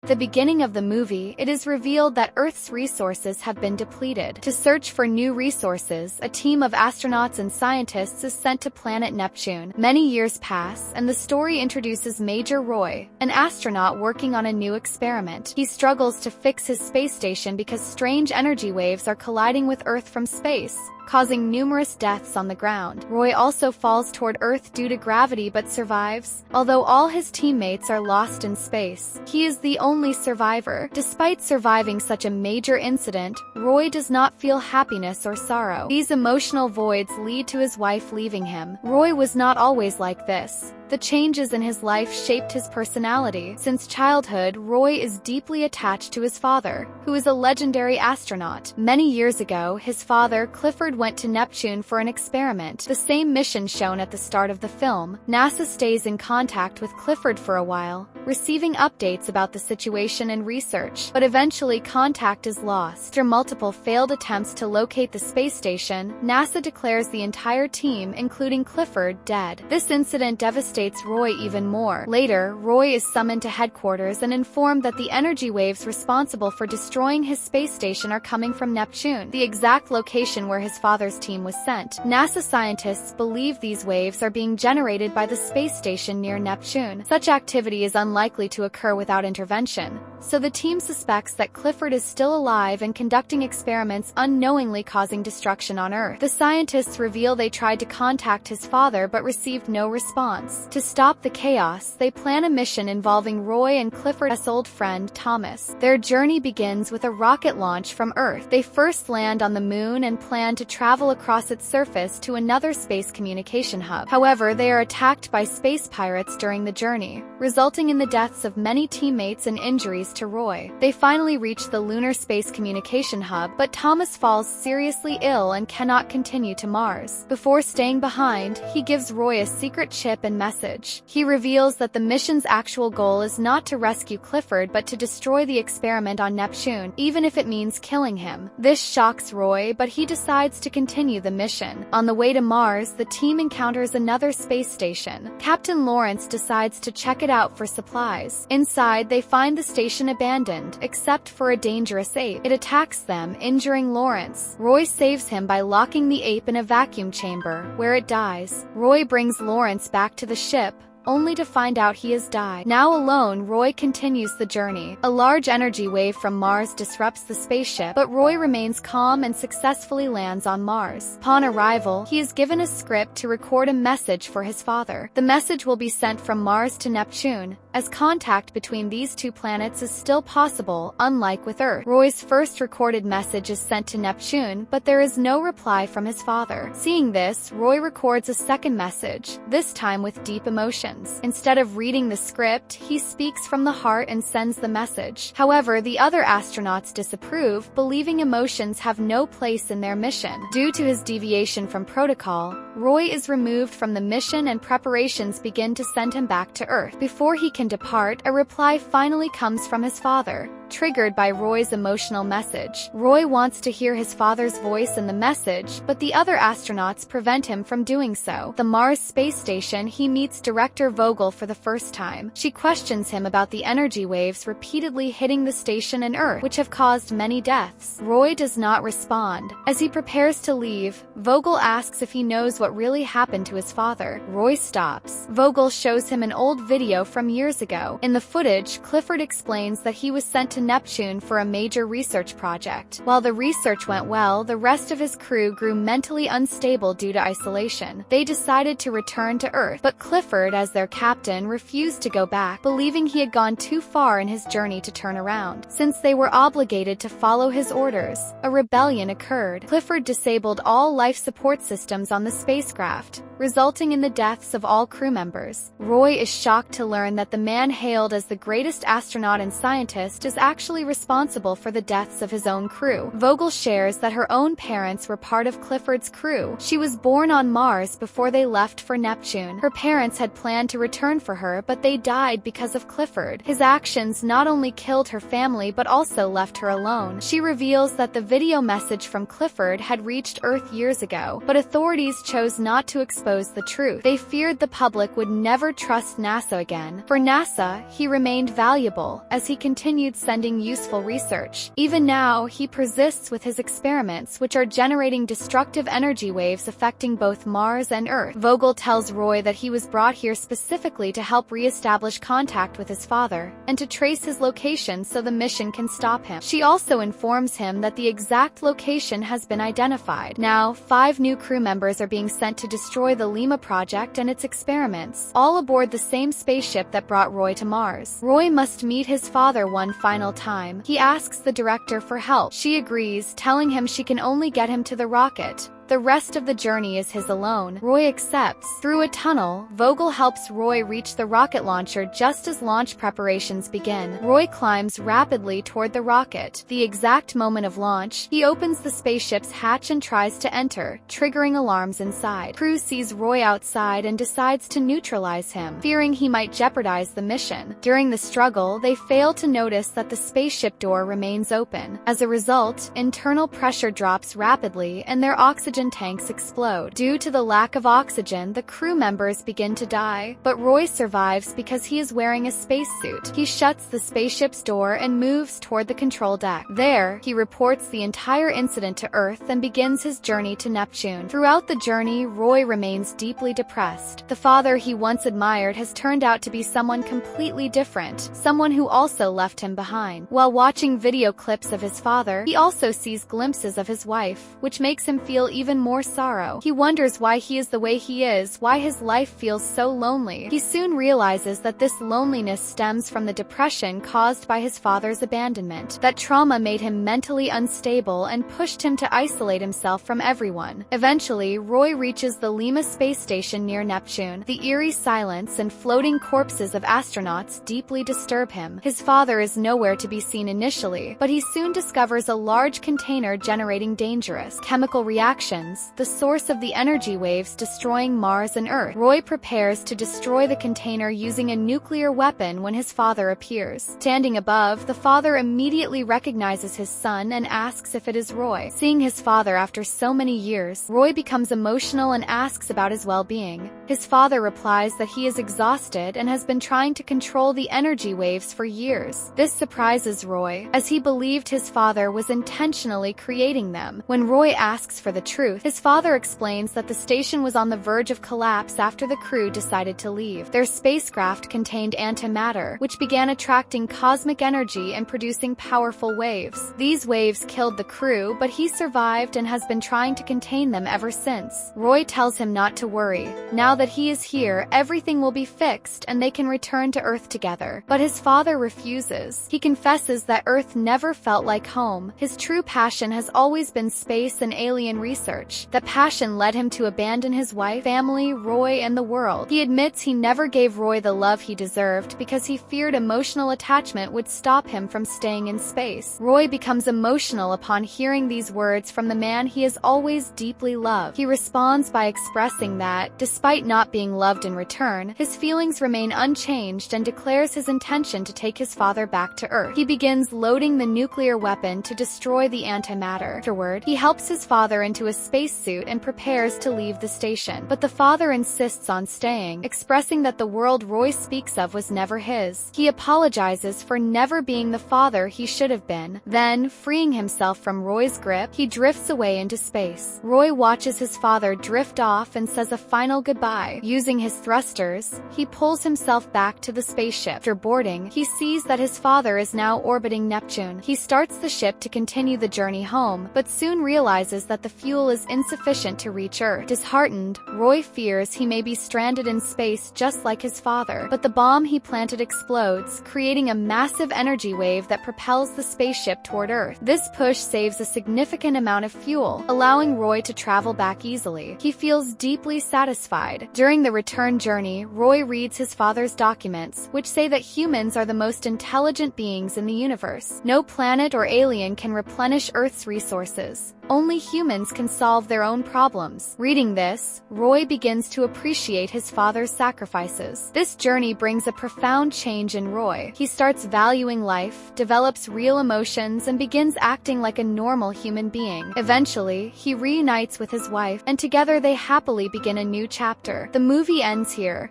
the beginning of the movie, it is revealed that Earth's resources have been depleted. To search for new resources, a team of astronauts and scientists is sent to planet Neptune. Many years pass, and the story introduces Major Roy, an astronaut working on a new experiment. He struggles to fix his space station because strange energy waves are colliding with Earth from space, causing numerous deaths on the ground. Roy also falls toward Earth due to gravity but survives. Although all his teammates are lost in space, he is the only survivor. Despite surviving such a major incident, Roy does not feel happiness or sorrow. These emotional voids lead to his wife leaving him. Roy was not always like this. The changes in his life shaped his personality. Since childhood, Roy is deeply attached to his father, who is a legendary astronaut. Many years ago, his father, Clifford, went to Neptune for an experiment, the same mission shown at the start of the film. NASA stays in contact with Clifford for a while, receiving updates about the situation and research, but eventually contact is lost. After multiple failed attempts to locate the space station, NASA declares the entire team, including Clifford, dead. This incident devastates Roy even more. Later, Roy is summoned to headquarters and informed that the energy waves responsible for destroying his space station are coming from Neptune, the exact location where his father's team was sent. NASA scientists believe these waves are being generated by the space station near Neptune. Such activity is unlikely to occur without intervention, so the team suspects that Clifford is still alive and conducting experiments unknowingly causing destruction on Earth. The scientists reveal they tried to contact his father but received no response. To stop the chaos, they plan a mission involving Roy and Clifford's old friend, Thomas. Their journey begins with a rocket launch from Earth. They first land on the moon and plan to travel across its surface to another space communication hub. However, they are attacked by space pirates during the journey, resulting in the deaths of many teammates and injuries to Roy. They finally reach the lunar space communication hub, but Thomas falls seriously ill and cannot continue to Mars. Before staying behind, he gives Roy a secret chip and message. He reveals that the mission's actual goal is not to rescue Clifford but to destroy the experiment on Neptune, even if it means killing him. This shocks Roy, but he decides to continue the mission. On the way to Mars, the team encounters another space station. Captain Lawrence decides to check it out for supplies. Inside, they find the station abandoned, except for a dangerous ape. It attacks them, injuring Lawrence. Roy saves him by locking the ape in a vacuum chamber, where it dies. Roy brings Lawrence back to the ship, only to find out he has died. Now alone, Roy continues the journey. A large energy wave from Mars disrupts the spaceship, but Roy remains calm and successfully lands on Mars. Upon arrival, he is given a script to record a message for his father. The message will be sent from Mars to Neptune, as contact between these two planets is still possible, unlike with Earth. Roy's first recorded message is sent to Neptune, but there is no reply from his father. Seeing this, Roy records a second message, this time with deep emotion. Instead of reading the script, he speaks from the heart and sends the message. However, the other astronauts disapprove, believing emotions have no place in their mission. Due to his deviation from protocol, Roy is removed from the mission and preparations begin to send him back to Earth. Before he can depart, a reply finally comes from his father, triggered by Roy's emotional message. Roy wants to hear his father's voice in the message, but the other astronauts prevent him from doing so. The Mars space station, he meets Director Vogel for the first time. She questions him about the energy waves repeatedly hitting the station and Earth, which have caused many deaths. Roy does not respond. As he prepares to leave, Vogel asks if he knows what really happened to his father. Roy stops. Vogel shows him an old video from years ago. In the footage, Clifford explains that he was sent to Neptune for a major research project. While the research went well, the rest of his crew grew mentally unstable due to isolation. They decided to return to Earth, but Clifford, as their captain, refused to go back, believing he had gone too far in his journey to turn around. Since they were obligated to follow his orders, a rebellion occurred. Clifford disabled all life support systems on the spacecraft, resulting in the deaths of all crew members. Roy is shocked to learn that the man hailed as the greatest astronaut and scientist is actually responsible for the deaths of his own crew. Vogel shares that her own parents were part of Clifford's crew. She was born on Mars before they left for Neptune. Her parents had planned to return for her, but they died because of Clifford. His actions not only killed her family but also left her alone. She reveals that the video message from Clifford had reached Earth years ago, but authorities chose not to expose expose the truth. They feared the public would never trust NASA again. For NASA, he remained valuable, as he continued sending useful research. Even now, he persists with his experiments, which are generating destructive energy waves affecting both Mars and Earth. Vogel tells Roy that he was brought here specifically to help re-establish contact with his father, and to trace his location so the mission can stop him. She also informs him that the exact location has been identified. Now, 5 new crew members are being sent to destroy the Lima project and its experiments, all aboard the same spaceship that brought Roy to Mars. Roy must meet his father one final time. He asks the director for help. She agrees, telling him she can only get him to the rocket. The rest of the journey is his alone. Roy accepts. Through a tunnel, Vogel helps Roy reach the rocket launcher just as launch preparations begin. Roy climbs rapidly toward the rocket. The exact moment of launch, he opens the spaceship's hatch and tries to enter, triggering alarms inside. Crew sees Roy outside and decides to neutralize him, fearing he might jeopardize the mission. During the struggle, they fail to notice that the spaceship door remains open. As a result, internal pressure drops rapidly and their oxygen tanks explode. Due to the lack of oxygen, the crew members begin to die, but Roy survives because he is wearing a spacesuit. He shuts the spaceship's door and moves toward the control deck. There, he reports the entire incident to Earth and begins his journey to Neptune. Throughout the journey, Roy remains deeply depressed. The father he once admired has turned out to be someone completely different, someone who also left him behind. While watching video clips of his father, he also sees glimpses of his wife, which makes him feel even more sorrow. He wonders why he is the way he is, why his life feels so lonely. He soon realizes that this loneliness stems from the depression caused by his father's abandonment. That trauma made him mentally unstable and pushed him to isolate himself from everyone. Eventually, Roy reaches the Lima space station near Neptune. The eerie silence and floating corpses of astronauts deeply disturb him. His father is nowhere to be seen initially, but he soon discovers a large container generating dangerous chemical reactions, the source of the energy waves destroying Mars and Earth. Roy prepares to destroy the container using a nuclear weapon when his father appears. Standing above, the father immediately recognizes his son and asks if it is Roy. Seeing his father after so many years, Roy becomes emotional and asks about his well-being. His father replies that he is exhausted and has been trying to control the energy waves for years. This surprises Roy, as he believed his father was intentionally creating them. When Roy asks for the truth, his father explains that the station was on the verge of collapse after the crew decided to leave. Their spacecraft contained antimatter, which began attracting cosmic energy and producing powerful waves. These waves killed the crew, but he survived and has been trying to contain them ever since. Roy tells him not to worry. Now that he is here, everything will be fixed and they can return to Earth together. But his father refuses. He confesses that Earth never felt like home. His true passion has always been space and alien research. That passion led him to abandon his wife, family, Roy, and the world. He admits he never gave Roy the love he deserved because he feared emotional attachment would stop him from staying in space. Roy becomes emotional upon hearing these words from the man he has always deeply loved. He responds by expressing that, despite not being loved in return, his feelings remain unchanged and declares his intention to take his father back to Earth. He begins loading the nuclear weapon to destroy the antimatter. Afterward, he helps his father into a spacesuit and prepares to leave the station. But the father insists on staying, expressing that the world Roy speaks of was never his. He apologizes for never being the father he should have been. Then, freeing himself from Roy's grip, he drifts away into space. Roy watches his father drift off and says a final goodbye. Using his thrusters, he pulls himself back to the spaceship. After boarding, he sees that his father is now orbiting Neptune. He starts the ship to continue the journey home, but soon realizes that the fuel is insufficient to reach Earth. Disheartened, Roy fears he may be stranded in space just like his father. But the bomb he planted explodes, creating a massive energy wave that propels the spaceship toward Earth. This push saves a significant amount of fuel, allowing Roy to travel back easily. He feels deeply satisfied. During the return journey, Roy reads his father's documents, which say that humans are the most intelligent beings in the universe. No planet or alien can replenish Earth's resources. Only humans can solve their own problems. Reading this, Roy begins to appreciate his father's sacrifices. This journey brings a profound change in Roy. He starts valuing life, develops real emotions, and begins acting like a normal human being. Eventually, he reunites with his wife, and together they happily begin a new chapter. The movie ends here.